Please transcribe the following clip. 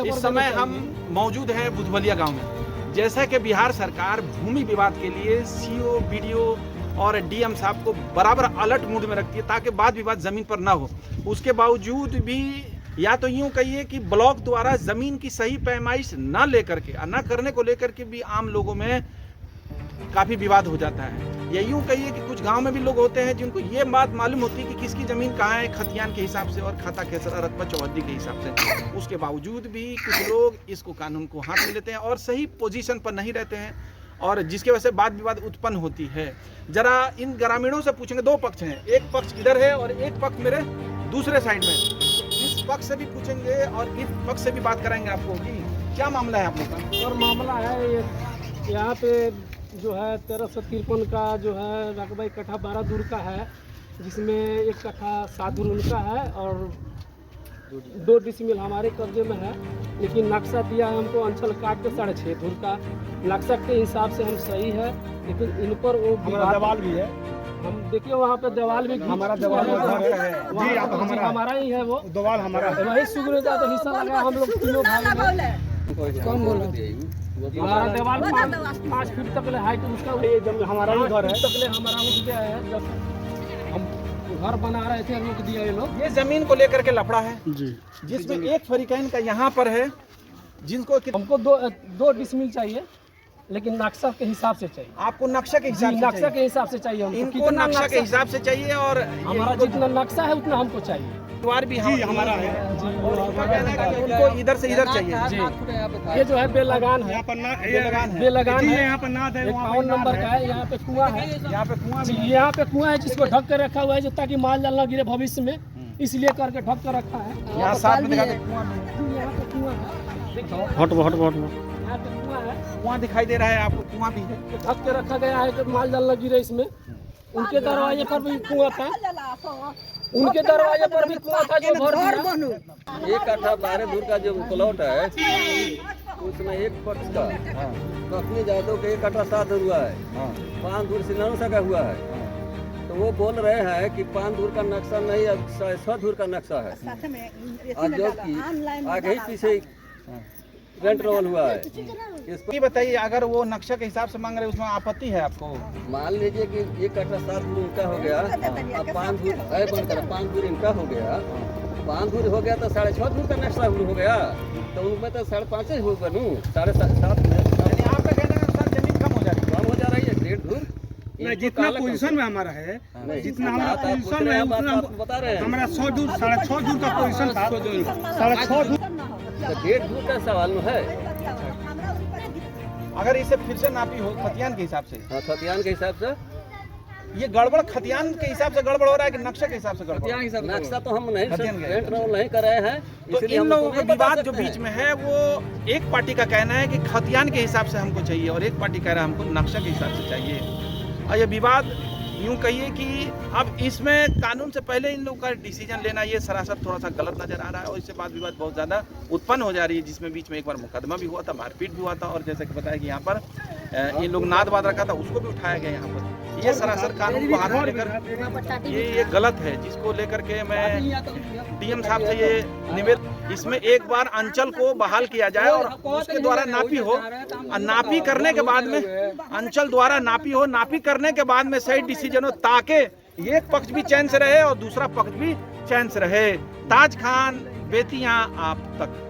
इस समय हम मौजूद हैं बुधवलिया गांव में। जैसा कि बिहार सरकार भूमि विवाद के लिए सीओ, बीडीओ और डीएम साहब को बराबर अलर्ट मूड में रखती है ताकि वाद विवाद जमीन पर ना हो, उसके बावजूद भी या तो यूं कहिए कि ब्लॉक द्वारा जमीन की सही पैमाइश ना लेकर के ना करने को लेकर के भी आम लोगों में काफी विवाद हो जाता है। या यूं कहिए कि कुछ गांव में भी लोग होते हैं जिनको ये बात मालूम होती है कि किसकी जमीन कहाँ है, खतियान के हिसाब से और खाता खेसरा रकबा चौहद्दी के हिसाब से। उसके बावजूद भी कुछ लोग इसको कानून को हाथ में लेते हैं और सही पोजीशन पर नहीं रहते हैं और जिसकी वजह से वाद विवाद उत्पन्न होती है। जरा इन ग्रामीणों से पूछेंगे, दो पक्ष हैं, एक पक्ष इधर है और एक पक्ष मेरे दूसरे साइड में। इस पक्ष से भी पूछेंगे और इस पक्ष से भी बात कराएंगे आपको कि क्या मामला है आप लोग का। और मामला है यहाँ पे जो है 1353 का जो है रकबा इकट्ठा 12 दूर का है, जिसमें एक कट्ठा 7 दूर उनका है और 2 डिसमिल हमारे कब्जे में है। लेकिन नक्शा दिया है हमको अंचल काट के 6.5 दूर का। नक्शा के हिसाब से हम सही है, लेकिन इन पर वो दीवार भी है। हम देखिए वहाँ पे दीवार भी हमारा दीवार है, हमारा ही है, वो दीवार हमारा है। वही सुगुन का तो हिस्सा लगा। हम लोग तीनों भाई कम बोल हमारा दीवार 5 फीट तक हाइट उसका, ये जब हमारा ही घर है तक हमारा उठ गया है। जब हम घर बना रहे थे रोक दिया ये लोग। ये जमीन को लेकर के लफड़ा है जी, जिसमें एक फरीकैन का यहाँ पर है, जिनको हमको 2 डिसमिल चाहिए, लेकिन नक्शा के हिसाब से चाहिए। आपको नक्शा के हिसाब से नक्शा के हिसाब से चाहिए हमको। इनको नक्शा के हिसाब से चाहिए और हमारा जितना नक्शा है उतना हमको चाहिए। द्वार भी हमारा है। और उनका कहना है कि उनको इधर से इधर चाहिए। जी, ये जो है बेलगान है, यहाँ पर ना बेलगान है, बेलगान है। यहाँ पर नाद है, 51 नंबर का है। यहाँ पे कुआं है, यहाँ पे कुआं भी है। यहाँ पे कुआं है जिसको ढक कर रखा हुआ है, जो ताकि माल जाल ना गिरे भविष्य में, इसलिए करके ढक कर रखा है। यहाँ साथ में दिखा दे कुआं भी है। यहाँ पे कुआं है, देखो हट यहाँ पे कुआं है, कुआं दिखाई दे रहा है आपको, कुआं भी है। ढक के रखा गया है कि माल जाल न गिरे इसमें। उनके दरवाजे पर भी कुआं था, उनके दरवाजे पर भी कुआं था जो भर दिया। 1 कट्ठा 12 दूर का जो प्लॉट है उसमें एक पक्ष का अपनी जायदों के 1 कट्ठा 7 दूर हुआ है, 5 दूर से नौ सका हुआ है। तो वो बोल रहे हैं कि 5 दूर का नक्शा नहीं, 6 दूर का नक्शा है, और जो कि आगे ही पीछे रेंट रोल हुआ है। इसको ये बताइए, अगर वो नक्शा के हिसाब से मांग रहे हैं उसमें आपत्ति है आपको? मान लीजिए कि 1 कट्ठा 7 दूर इनका हो गया, अब 5 दूर 5 दूर इनका हो गया, 5 दूर हो गया तो 6.5 दूर का नक्शा हो गया, तो उनमें तो 5.5 हो बनू 7.5 में। आपका कहने के अनुसार जमीन कम हो जा रही है 1.5 दूर। नहीं, जितना पोजीशन में हमारा है, जितना हमारा पोजीशन में है उतना बता रहे हैं। हमारा 100 दूर 6.5 दूर का पोजीशन था, 6.5 दूर। तो 1.5 दूर का सवाल में है। अगर इसे फिर से नापी हो खतियान के हिसाब से, हाँ, खतियान के हिसाब से ये गड़बड़ खतियान के हिसाब से गड़बड़ हो रहा है कि नक्शा के हिसाब से गड़बड़? नक्शा तो हम नहीं खतियान के रेंट रोल नहीं कर रहे हैं, तो इसलिए इन हम लोगों का नहीं बता विवाद जो सकते बीच हैं। में है वो एक पार्टी का कहना है कि खतियान के हिसाब से हमको चाहिए और एक पार्टी कह रहा है हमको नक्शा के हिसाब से चाहिए। और ये विवाद यूं कहिए कि अब इसमें कानून से पहले इन लोगों का डिसीजन लेना ये सरासर थोड़ा सा गलत नजर आ रहा है और इससे बाद विवाद बहुत ज़्यादा उत्पन्न हो जा रही है, जिसमें बीच में एक बार मुकदमा भी हुआ था, मारपीट भी हुआ था और जैसे कि बताया कि यहाँ पर ये लोग नाद वाद रखा था उसको भी उठाया गया यहाँ पर। ये सरासर कानून को हाथ में लेकर ये गलत है, जिसको लेकर के मैं डीएम साहब से ये निवेदन, इसमें एक बार अंचल को बहाल किया जाए और उसके द्वारा नापी हो, और नापी करने के बाद में अंचल द्वारा नापी हो, नापी करने के बाद में सही डिसीजन हो, ताकि एक पक्ष भी चैन से रहे और दूसरा पक्ष भी चैन से रहे। ताज खान, बेतिया आप तक।